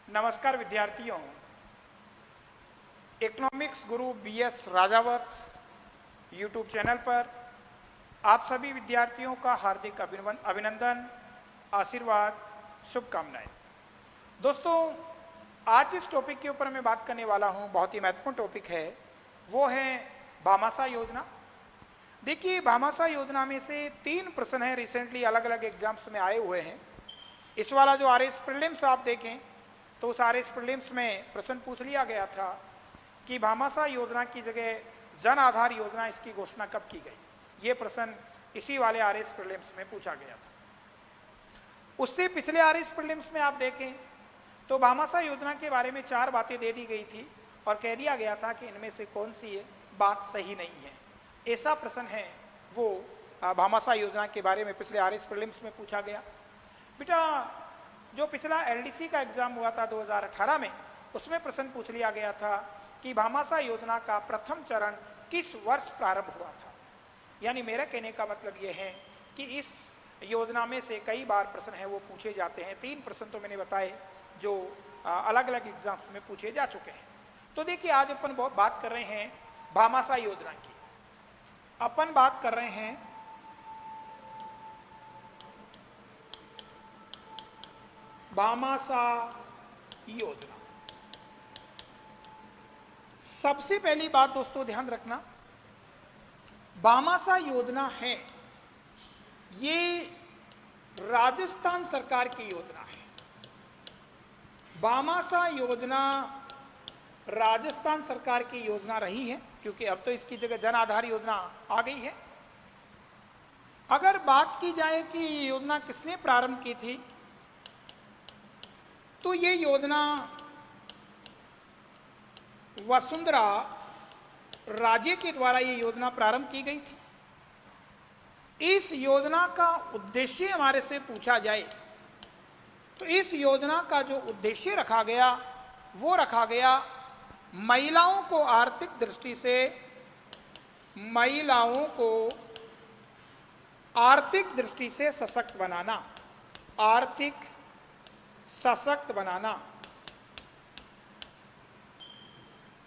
नमस्कार विद्यार्थियों। इकोनॉमिक्स गुरु BS Rajawat YouTube channel पर आप सभी विद्यार्थियों का हार्दिक अभिनंदन, आशीर्वाद, शुभकामनाएं। दोस्तों, आज जिस टॉपिक के ऊपर मैं बात करने वाला हूं बहुत ही महत्वपूर्ण टॉपिक है, वो है भामाशाह योजना। देखिए, भामाशाह योजना में से 3 प्रश्न हैं, रिसेंटली अलग अलग एग्जाम्स में आए हुए हैं। इस वाला जो आरएस प्रीलिम्स आप देखें तो उस आरएस प्रीलिम्स में प्रश्न पूछ लिया गया था कि भामाशाह योजना की जगह जन आधार योजना इसकी घोषणा कब की गई। ये प्रश्न इसी वाले आरएस प्रीलिम्स में पूछा गया था। उससे पिछले आरएस प्रीलिम्स में आप देखें तो भामाशाह योजना के बारे में 4 बातें दे दी गई थी और कह दिया गया था कि इनमें से कौन सी बात सही नहीं है। ऐसा प्रश्न है वो भामाशाह योजना के बारे में पिछले आरएस प्रीलिम्स में पूछा गया। बेटा, जो पिछला एलडीसी का एग्जाम हुआ था 2018 में, उसमें प्रश्न पूछ लिया गया था कि भामाशाह योजना का प्रथम चरण किस वर्ष प्रारंभ हुआ था। यानी मेरा कहने का मतलब यह है कि इस योजना में से कई बार प्रश्न है वो पूछे जाते हैं। 3 प्रश्न तो मैंने बताए जो अलग अलग एग्जाम्स में पूछे जा चुके हैं। तो देखिए, आज अपन बात कर रहे हैं भामाशाह योजना की। अपन बात कर रहे हैं भामाशाह योजना। सबसे पहली बात दोस्तों ध्यान रखना, भामाशाह योजना है ये राजस्थान सरकार की योजना है। भामाशाह योजना राजस्थान सरकार की योजना रही है, क्योंकि अब तो इसकी जगह जन आधार योजना आ गई है। अगर बात की जाए कि ये योजना किसने प्रारंभ की थी, तो ये योजना वसुंधरा राजे के द्वारा ये योजना प्रारंभ की गई थी। इस योजना का उद्देश्य हमारे से पूछा जाए तो इस योजना का जो उद्देश्य रखा गया वो रखा गया महिलाओं को आर्थिक दृष्टि से सशक्त बनाना, आर्थिक सशक्त बनाना,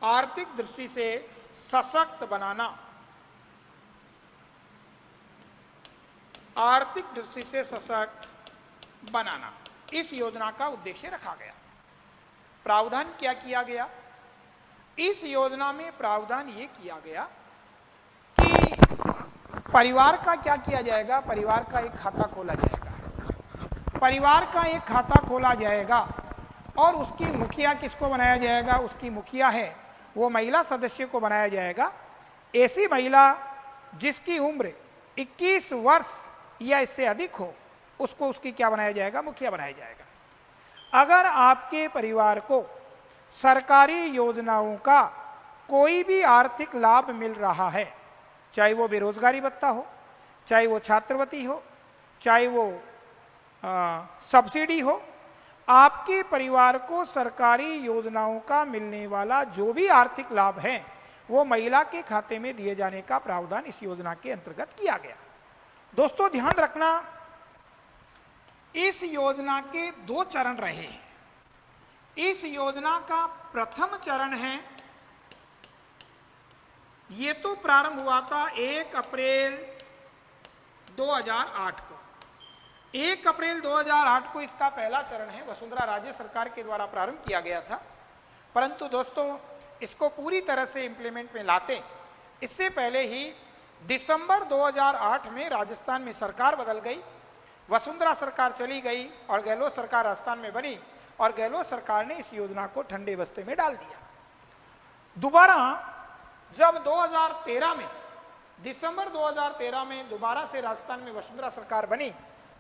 आर्थिक दृष्टि से सशक्त बनाना, आर्थिक दृष्टि से सशक्त बनाना, इस योजना का उद्देश्य रखा गया। प्रावधान क्या किया गया? इस योजना में प्रावधान ये किया गया कि परिवार का क्या किया जाएगा, परिवार का एक खाता खोला जाएगा। परिवार का एक खाता खोला जाएगा और उसकी मुखिया किसको बनाया जाएगा? उसकी मुखिया है वो महिला सदस्य को बनाया जाएगा। ऐसी महिला जिसकी उम्र 21 वर्ष या इससे अधिक हो उसको उसकी क्या बनाया जाएगा? मुखिया बनाया जाएगा। अगर आपके परिवार को सरकारी योजनाओं का कोई भी आर्थिक लाभ मिल रहा है, चाहे वो बेरोजगारी भत्ता हो, चाहे वो छात्रवृत्ति हो, चाहे वो सब्सिडी हो, आपके परिवार को सरकारी योजनाओं का मिलने वाला जो भी आर्थिक लाभ है वो महिला के खाते में दिए जाने का प्रावधान इस योजना के अंतर्गत किया गया। दोस्तों ध्यान रखना, इस योजना के 2 चरण रहे। इस योजना का प्रथम चरण है, ये तो प्रारंभ हुआ था 1 अप्रैल 2008 को। 1 अप्रैल 2008 को इसका पहला चरण है, वसुंधरा राजे सरकार के द्वारा प्रारंभ किया गया था। परंतु दोस्तों इसको पूरी तरह से इंप्लीमेंट में लाते इससे पहले ही दिसंबर 2008 में राजस्थान में सरकार बदल गई, वसुंधरा सरकार चली गई और गहलोत सरकार राजस्थान में बनी और गहलोत सरकार ने इस योजना को ठंडे बस्ते में डाल दिया। दोबारा जब 2013 में, दिसंबर 2013 में दोबारा से राजस्थान में वसुंधरा सरकार बनी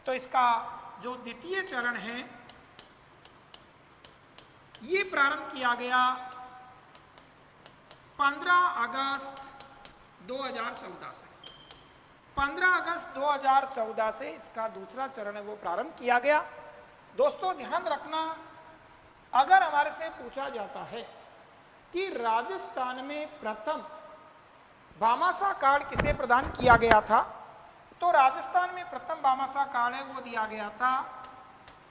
तो इसका जो द्वितीय चरण है ये प्रारंभ किया गया 15 अगस्त 2014 से। 15 अगस्त 2014 से इसका दूसरा चरण है वो प्रारंभ किया गया। दोस्तों ध्यान रखना, अगर हमारे से पूछा जाता है कि राजस्थान में प्रथम भामाशाह कार्ड किसे प्रदान किया गया था, तो राजस्थान में प्रथम भामाशाह कार्ड है वो दिया गया था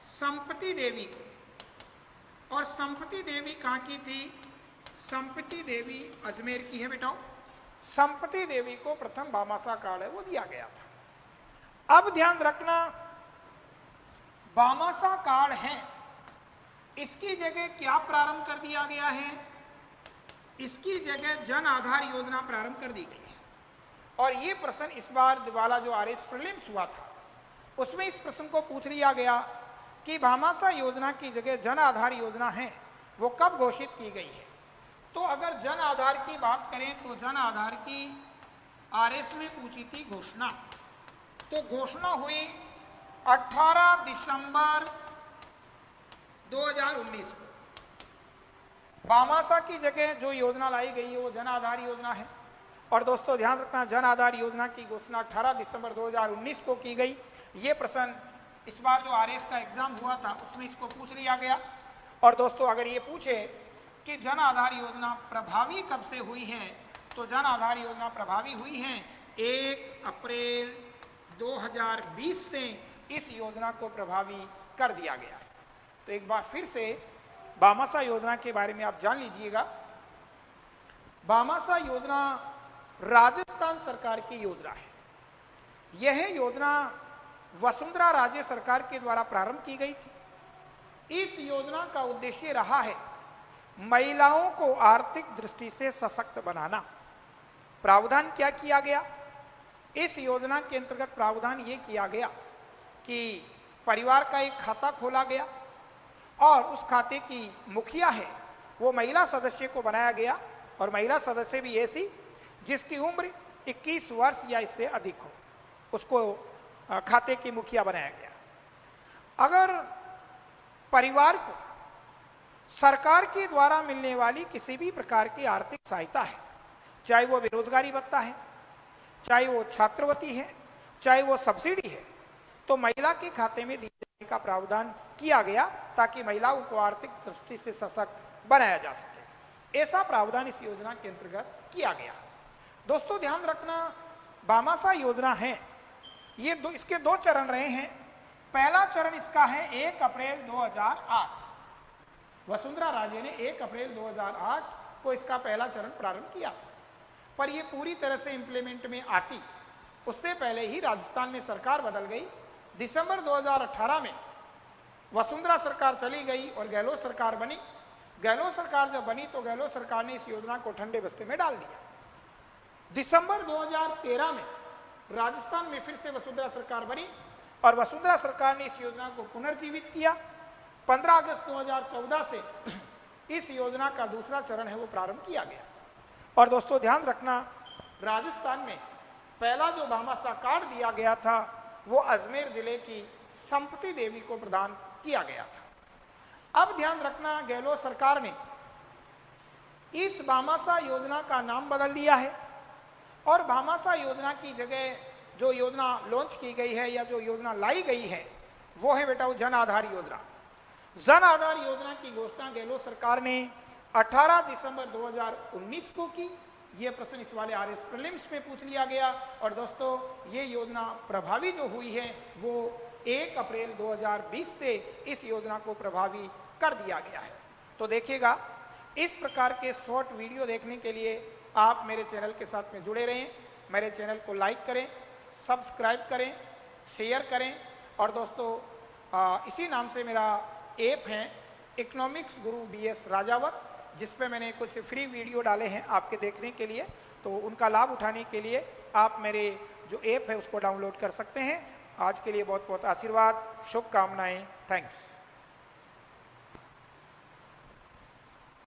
संपत्ति देवी को। और संपत्ति देवी कहाँ की थी? संपत्ति देवी अजमेर की है बेटाओ। संपत्ति देवी को प्रथम भामाशाह काल है वो दिया गया था। अब ध्यान रखना, भामाशाह काल है, इसकी जगह क्या प्रारंभ कर दिया गया है? इसकी जगह जन आधार योजना प्रारंभ कर दी गई है। और ये प्रश्न इस बार वाला जो आरएस प्रीलिम्स हुआ था उसमें इस प्रश्न को पूछ लिया गया कि भामाशाह योजना की जगह जन आधार योजना है वो कब घोषित की गई है। तो अगर जन आधार की बात करें तो जन आधार की आरएस में पूछी थी घोषणा, तो घोषणा हुई 18 दिसंबर 2019 को। भामाशाह की जगह जो योजना लाई गई है वो जन आधार योजना है। और दोस्तों ध्यान रखना, जन आधार योजना की घोषणा 18 दिसंबर 2019 को की गई। ये प्रश्न इस बार जो आरएस का एग्जाम हुआ था उसमें इसको पूछ लिया गया। और दोस्तों अगर ये पूछे कि जन आधार योजना प्रभावी कब से हुई है, तो जन आधार योजना प्रभावी हुई है 1 अप्रैल 2020 से इस योजना को प्रभावी कर दिया गया है। तो एक बार फिर से भामाशाह योजना के बारे में आप जान लीजिएगा। भामाशाह योजना राजस्थान सरकार की योजना है। यह योजना वसुंधरा राजे सरकार के द्वारा प्रारंभ की गई थी। इस योजना का उद्देश्य रहा है महिलाओं को आर्थिक दृष्टि से सशक्त बनाना। प्रावधान क्या किया गया? इस योजना के अंतर्गत प्रावधान ये किया गया कि परिवार का एक खाता खोला गया और उस खाते की मुखिया है वो महिला सदस्य को बनाया गया, और महिला सदस्य भी ऐसी जिसकी उम्र 21 वर्ष या इससे अधिक हो, उसको खाते की मुखिया बनाया गया। अगर परिवार को सरकार के द्वारा मिलने वाली किसी भी प्रकार की आर्थिक सहायता है, चाहे वो बेरोजगारी भत्ता है, चाहे वो छात्रवृत्ति है, चाहे वो सब्सिडी है, तो महिला के खाते में दिए जाने का प्रावधान किया गया ताकि महिलाओं को आर्थिक दृष्टि से सशक्त बनाया जा सके। ऐसा प्रावधान इस योजना के अंतर्गत किया गया। दोस्तों ध्यान रखना, भामाशाह योजना है ये इसके 2 चरण रहे हैं। पहला चरण इसका है 1 अप्रैल 2008। वसुंधरा राजे ने 1 अप्रैल 2008 को इसका पहला चरण प्रारंभ किया था, पर यह पूरी तरह से इंप्लीमेंट में आती उससे पहले ही राजस्थान में सरकार बदल गई। दिसंबर 2018 में वसुंधरा सरकार चली गई और गहलोत सरकार बनी। गहलोत सरकार जब बनी तो गहलोत सरकार ने इस योजना को ठंडे बस्ते में डाल दिया। दिसंबर 2013 में राजस्थान में फिर से वसुंधरा सरकार बनी और वसुंधरा सरकार ने इस योजना को पुनर्जीवित किया। 15 अगस्त 2014 से इस योजना का दूसरा चरण है वो प्रारंभ किया गया। और दोस्तों ध्यान रखना, राजस्थान में पहला जो भामाशाह कार्ड दिया गया था वो अजमेर जिले की संपत्ति देवी को प्रदान किया गया था। अब ध्यान रखना, गहलोत सरकार ने इस भामाशाह योजना का नाम बदल दिया है और भामाशाह योजना की जगह जो योजना लॉन्च की गई है या जो योजना लाई गई है वो है बेटा जन आधार योजना। जन आधार योजना की घोषणा गहलोत सरकार ने 18 दिसंबर 2019 को की। यह प्रश्न इस वाले आरएस प्रीलिम्स में पूछ लिया गया। और दोस्तों ये योजना प्रभावी जो हुई है वो 1 अप्रैल 2020 से इस योजना को प्रभावी कर दिया गया है। तो देखिएगा, इस प्रकार के शॉर्ट वीडियो देखने के लिए आप मेरे चैनल के साथ में जुड़े रहें। मेरे चैनल को लाइक करें, सब्सक्राइब करें, शेयर करें। और दोस्तों इसी नाम से मेरा ऐप है इकोनॉमिक्स गुरु BS राजावत, जिस पे मैंने कुछ फ्री वीडियो डाले हैं आपके देखने के लिए। तो उनका लाभ उठाने के लिए आप मेरे जो ऐप है उसको डाउनलोड कर सकते हैं। आज के लिए बहुत बहुत आशीर्वाद, शुभकामनाएं। थैंक्स।